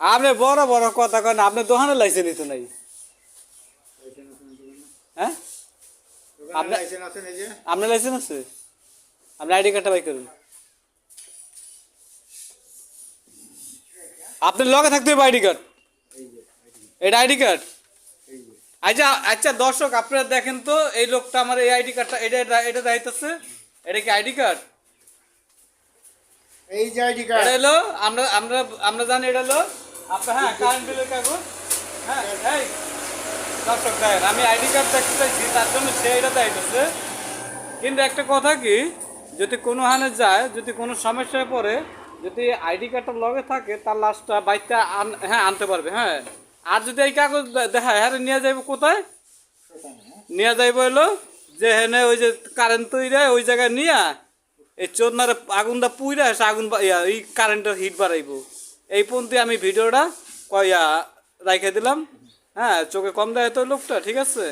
আপনি বড় বড় কথা কেন, আপনি দোকানে লাইসেন্স তো নাই। হ্যাঁ, আপনার লাইসেন্স আছে? আপনার আইডি কার্ডটা বাই করুন। আপনার লগে থাকতে হবে আইডি কার্ড। এটা আইডি কার্ড। আচ্ছা আচ্ছা দর্শক আপনারা দেখেন তো, এই লোকটা আমার এই আইডি কার্ডটা এটা এটা দেখাইতেছে, এটা কি আইডি কার্ড? এই যে আইডি কার্ড এটা হলো আমরা আমরা আমরা জানি এটা হলো আপনার, হ্যাঁ, কারেন্ট বিলের কাগজ। হ্যাঁ, এই দর্শক দেখেন, আমি আইডি কার্ড দেখতে চাইছি, তার জন্য সে এটা দেখাইতেছে। কিন্তু একটা কথা কি, যদি কোনো হানে যায়, যদি কোনো সমস্যায় পড়ে, যদি আইডি কার্ডটা লগে থাকে, তার লাস্টটা বাইকটা হ্যাঁ আনতে পারবে। হ্যাঁ, আর যদি এই কাগজ দেখায়, হ্যাঁ নিয়ে যাইব কোথায়? নিয়ে যাইব হলো যে হেনে ওই যে কারেন্ট তৈরি হয়, ওই জায়গায় নিয়ে এই চোদনার আগুনটা পুইরা এসে আগুন এই কারেন্টের হিট বাড়াইব। এই পর্যন্ত আমি ভিডিওটা কয়া রাইখে দিলাম। হ্যাঁ, চোখে কম দেয় তো লোকটা, ঠিক আছে।